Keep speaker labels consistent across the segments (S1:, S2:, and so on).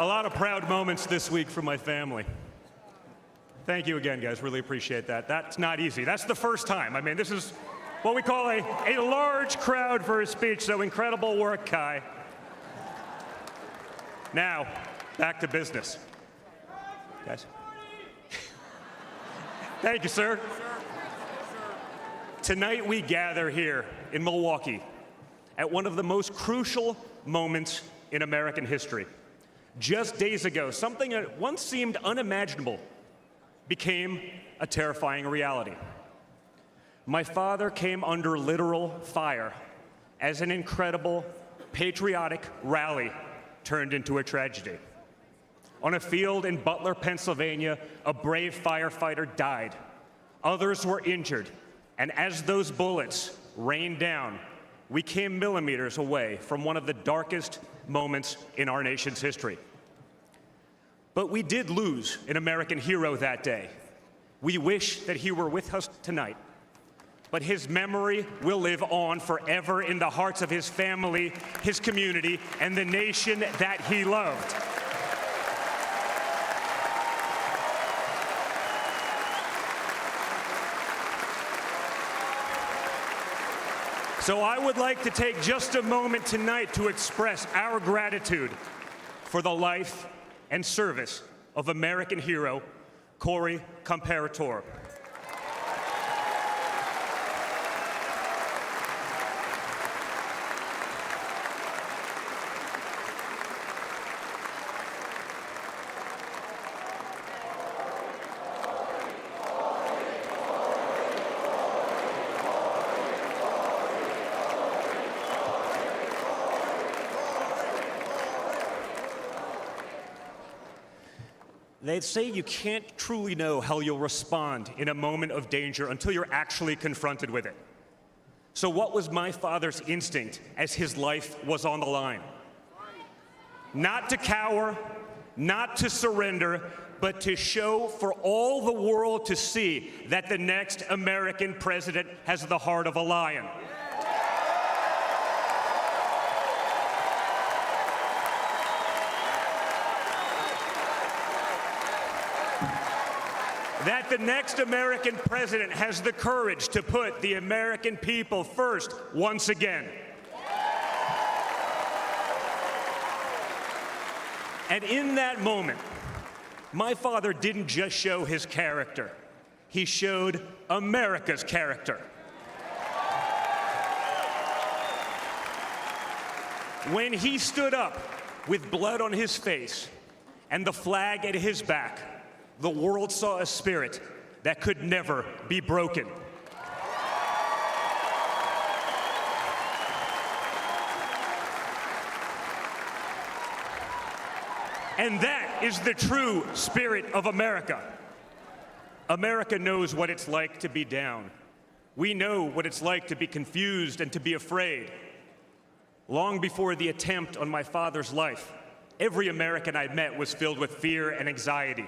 S1: A lot of proud moments this week from my family. Thank you again, guys. Really appreciate that. That's not easy. That's the first time. I mean, this is what we call a large crowd for a speech, so incredible work, Kai. Now, back to business. Guys. Thank you, sir. Tonight we gather here in Milwaukee at one of the most crucial moments in American history. Just days ago, something that once seemed unimaginable became a terrifying reality. My father came under literal fire as an incredible, patriotic rally turned into a tragedy. On a field in Butler, Pennsylvania, a brave firefighter died. Others were injured, and as those bullets rained down, we came millimeters away from one of the darkest moments in our nation's history. But we did lose an American hero that day. We wish that he were with us tonight, but his memory will live on forever in the hearts of his family, his community, and the nation that he loved. So I would like to take just a moment tonight to express our gratitude for the life and service of American hero Corey Comparator. They say you can't truly know how you'll respond in a moment of danger until you're actually confronted with it. So what was my father's instinct as his life was on the line? Not to cower, not to surrender, but to show for all the world to see that the next American president has the heart of a lion. That the next American president has the courage to put the American people first once again. And in that moment, my father didn't just show his character, he showed America's character. When he stood up with blood on his face and the flag at his back, the world saw a spirit that could never be broken. And that is the true spirit of America. America knows what it's like to be down. We know what it's like to be confused and to be afraid. Long before the attempt on my father's life, every American I met was filled with fear and anxiety.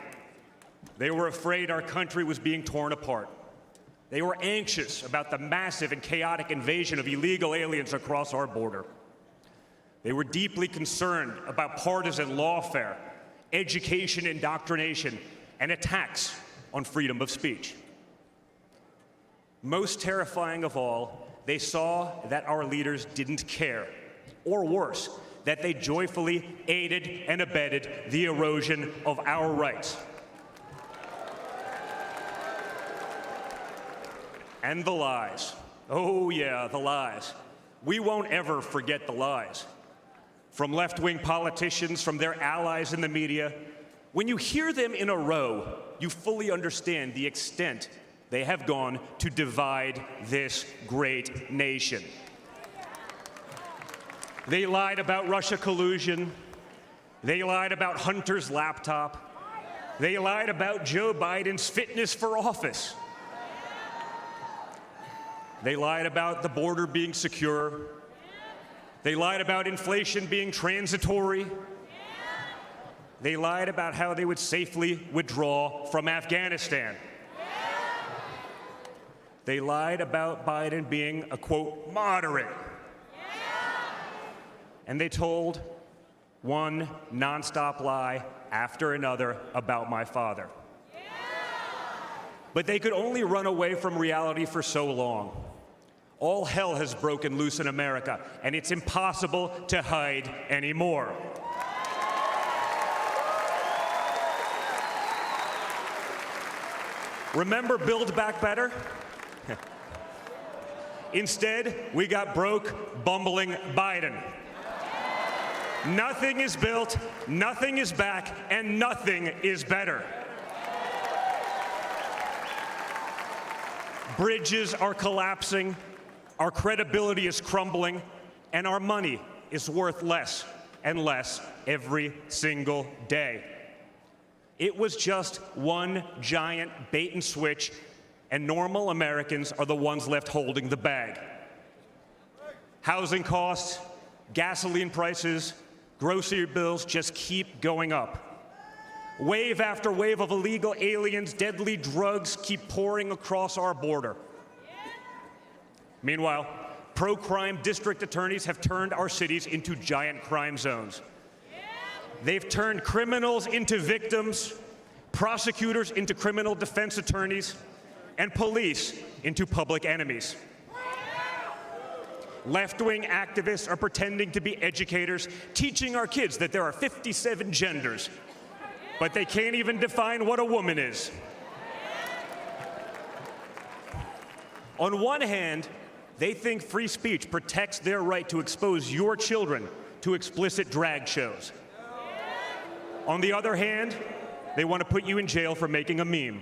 S1: They were afraid our country was being torn apart. They were anxious about the massive and chaotic invasion of illegal aliens across our border. They were deeply concerned about partisan lawfare, education indoctrination, and attacks on freedom of speech. Most terrifying of all, they saw that our leaders didn't care, or worse, that they joyfully aided and abetted the erosion of our rights. And the lies. Oh yeah, the lies. We won't ever forget the lies. From left-wing politicians, from their allies in the media, when you hear them in a row, you fully understand the extent they have gone to divide this great nation. They lied about Russia collusion. They lied about Hunter's laptop. They lied about Joe Biden's fitness for office. They lied about the border being secure. They lied about inflation being transitory. They lied about how they would safely withdraw from Afghanistan. They lied about Biden being a, quote, moderate. And they told one nonstop lie after another about my father. But they could only run away from reality for so long. All hell has broken loose in America, and it's impossible to hide anymore. Remember Build Back Better? Instead, we got broke, bumbling Biden. Nothing is built, nothing is back, and nothing is better. Bridges are collapsing, our credibility is crumbling, and our money is worth less and less every single day. It was just one giant bait and switch, and normal Americans are the ones left holding the bag. Housing costs, gasoline prices, grocery bills just keep going up. Wave after wave of illegal aliens, deadly drugs keep pouring across our border. Meanwhile, pro-crime district attorneys have turned our cities into giant crime zones. They've turned criminals into victims, prosecutors into criminal defense attorneys, and police into public enemies. Left-wing activists are pretending to be educators, teaching our kids that there are 57 genders, but they can't even define what a woman is. On one hand, they think free speech protects their right to expose your children to explicit drag shows. On the other hand, they want to put you in jail for making a meme.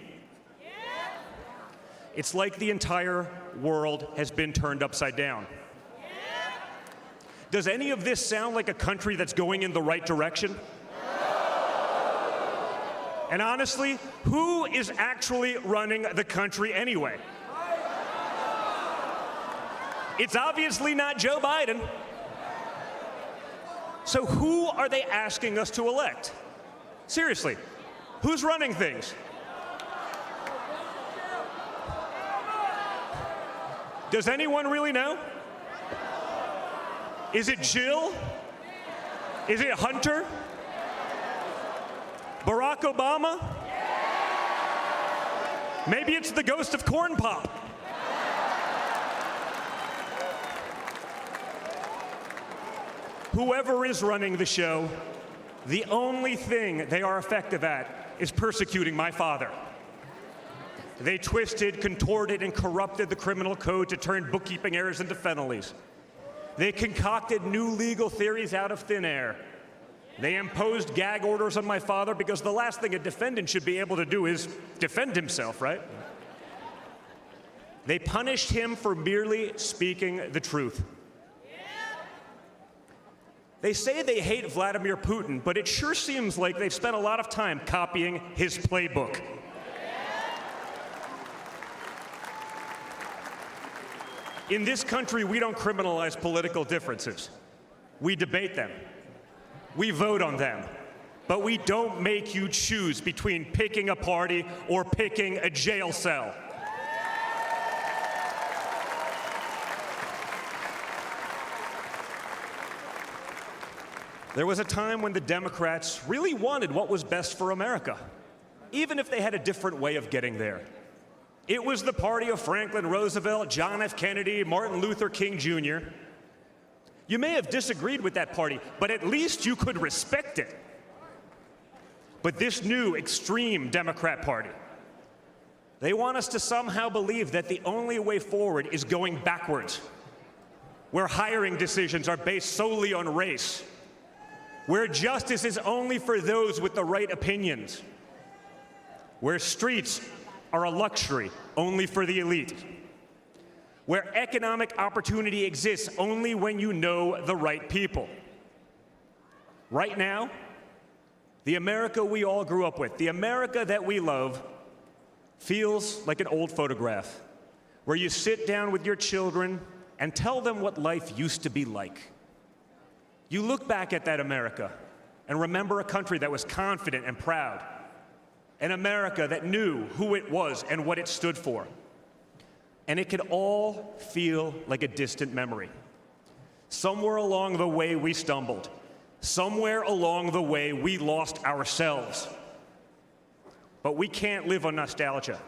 S1: It's like the entire world has been turned upside down. Does any of this sound like a country that's going in the right direction? And honestly, who is actually running the country anyway? It's obviously not Joe Biden. So who are they asking us to elect? Seriously, who's running things? Does anyone really know? Is it Jill? Is it Hunter? Barack Obama? Maybe it's the ghost of Corn Pop. Whoever is running the show, the only thing they are effective at is persecuting my father. They twisted, contorted, and corrupted the criminal code to turn bookkeeping errors into felonies. They concocted new legal theories out of thin air. They imposed gag orders on my father because the last thing a defendant should be able to do is defend himself, right? They punished him for merely speaking the truth. They say they hate Vladimir Putin, but it sure seems like they've spent a lot of time copying his playbook. In this country, we don't criminalize political differences. We debate them. We vote on them. But we don't make you choose between picking a party or picking a jail cell. There was a time when the Democrats really wanted what was best for America, even if they had a different way of getting there. It was the party of Franklin Roosevelt, John F. Kennedy, Martin Luther King Jr. You may have disagreed with that party, but at least you could respect it. But this new extreme Democrat Party, they want us to somehow believe that the only way forward is going backwards, where hiring decisions are based solely on race, where justice is only for those with the right opinions, where streets are a luxury only for the elite, where economic opportunity exists only when you know the right people. Right now, the America we all grew up with, the America that we love, feels like an old photograph where you sit down with your children and tell them what life used to be like. You look back at that America and remember a country that was confident and proud, an America that knew who it was and what it stood for. And it could all feel like a distant memory. Somewhere along the way, we stumbled, Somewhere along the way, we lost ourselves. But we can't live on nostalgia.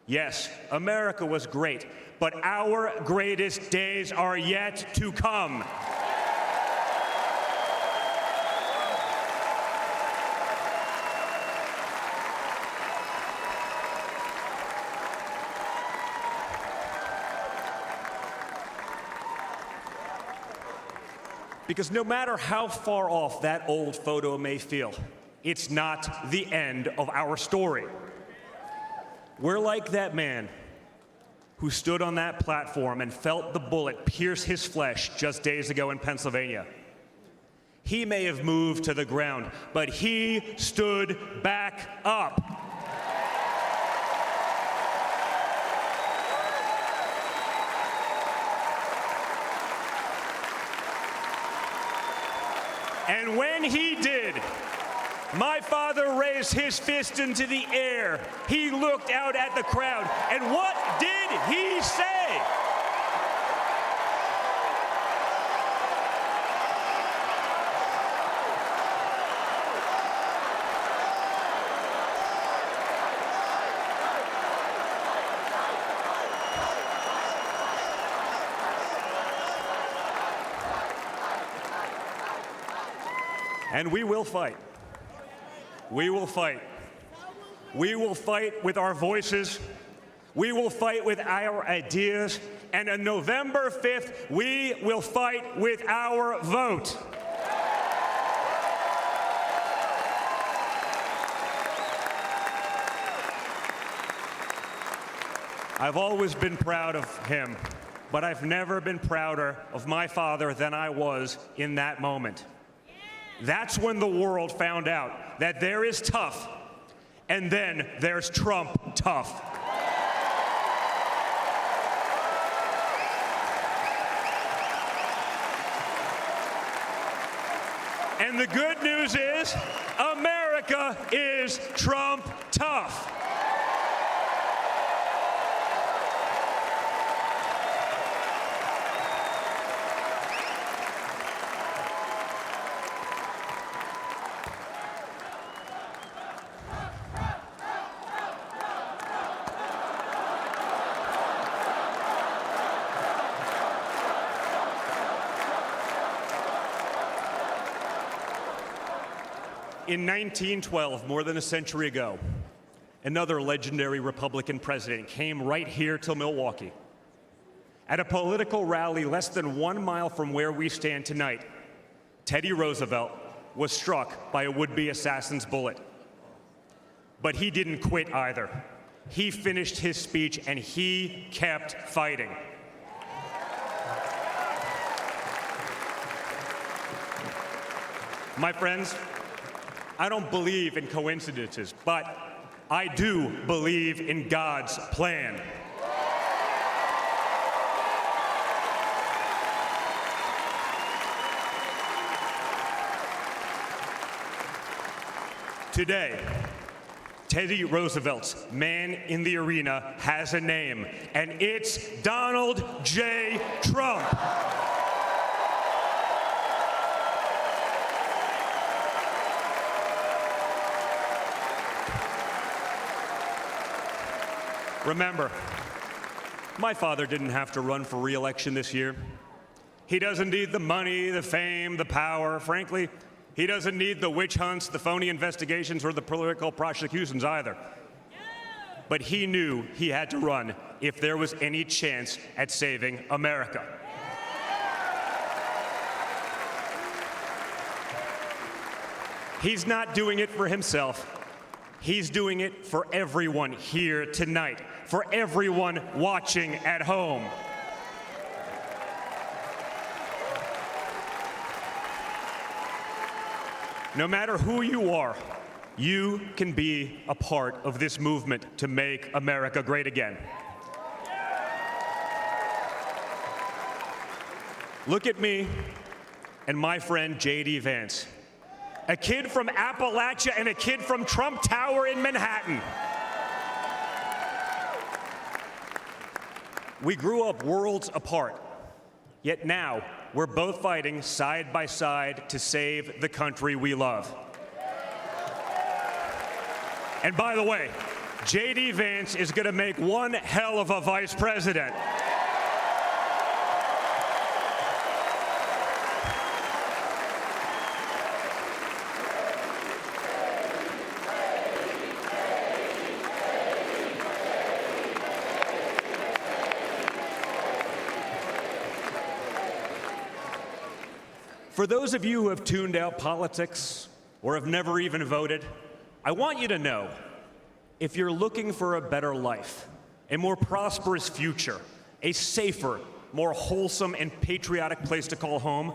S1: Yes, America was great, but our greatest days are yet to come. Because no matter how far off that old photo may feel, it's not the end of our story. We're like that man who stood on that platform and felt the bullet pierce his flesh just days ago in Pennsylvania. He may have moved to the ground, but he stood back up. And when he did, my father raised his fist into the air. He looked out at the crowd, and what did he say? And we will fight. We will fight. We will fight with our voices. We will fight with our ideas. And on November 5th, we will fight with our vote. I've always been proud of him, but I've never been prouder of my father than I was in that moment. That's when the world found out that there is tough, and then there's Trump tough. And the good news is, America is Trump tough. In 1912, more than a century ago, another legendary Republican president came right here to Milwaukee. At a political rally less than 1 mile from where we stand tonight, Teddy Roosevelt was struck by a would-be assassin's bullet. But he didn't quit either. He finished his speech and he kept fighting. My friends, I don't believe in coincidences, but I do believe in God's plan. Today, Teddy Roosevelt's man in the arena has a name, and it's Donald J. Trump. Remember, my father didn't have to run for re-election this year. He doesn't need the money, the fame, the power. Frankly, he doesn't need the witch hunts, the phony investigations, or the political prosecutions either. But he knew he had to run if there was any chance at saving America. He's not doing it for himself. He's doing it for everyone here tonight, for everyone watching at home. No matter who you are, you can be a part of this movement to make America great again. Look at me and my friend J.D. Vance. A kid from Appalachia and a kid from Trump Tower in Manhattan. We grew up worlds apart, yet now we're both fighting side by side to save the country we love. And by the way, J.D. Vance is going to make one hell of a vice president. For those of you who have tuned out politics or have never even voted, I want you to know, if you're looking for a better life, a more prosperous future, a safer, more wholesome and patriotic place to call home,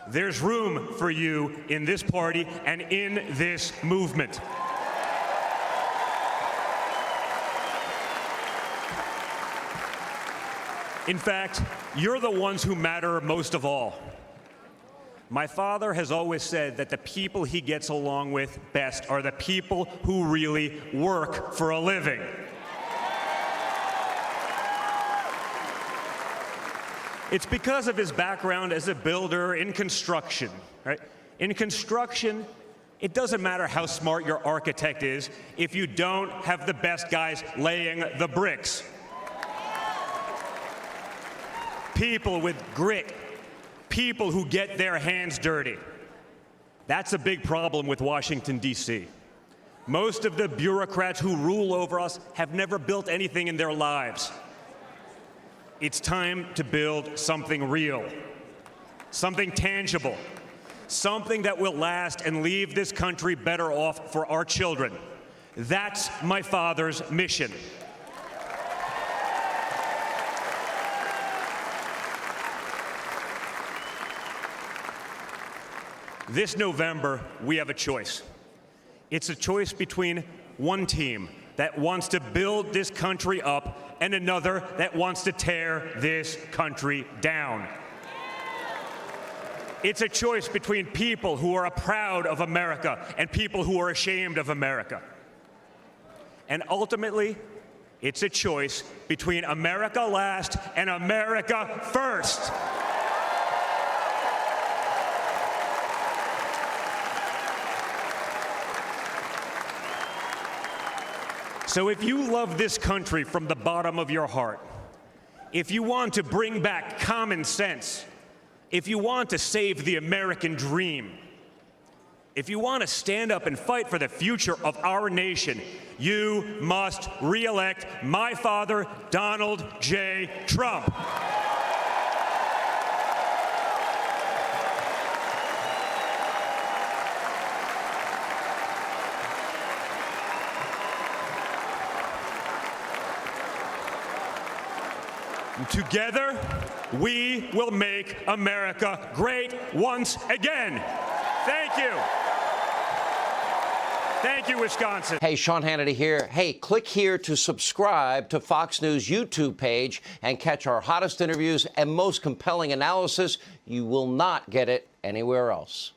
S1: there's room for you in this party and in this movement. In fact, you're the ones who matter most of all. My father has always said that the people he gets along with best are the people who really work for a living. It's because of his background as a builder in construction, right? In construction, it doesn't matter how smart your architect is if you don't have the best guys laying the bricks. People with grit, people who get their hands dirty. That's a big problem with Washington, D.C. Most of the bureaucrats who rule over us have never built anything in their lives. It's time to build something real, something tangible, something that will last and leave this country better off for our children. That's my father's mission. This November, we have a choice. It's a choice between one team that wants to build this country up and another that wants to tear this country down. It's a choice between people who are proud of America and people who are ashamed of America. And ultimately, it's a choice between America last and America first. So if you love this country from the bottom of your heart, if you want to bring back common sense, if you want to save the American dream, if you want to stand up and fight for the future of our nation, you must re-elect my father, Donald J. Trump. Together, we will make America great once again. Thank you. Thank you, Wisconsin.
S2: Hey, Sean Hannity here. Hey, click here to subscribe to Fox News YouTube page and catch our hottest interviews and most compelling analysis. You will not get it anywhere else.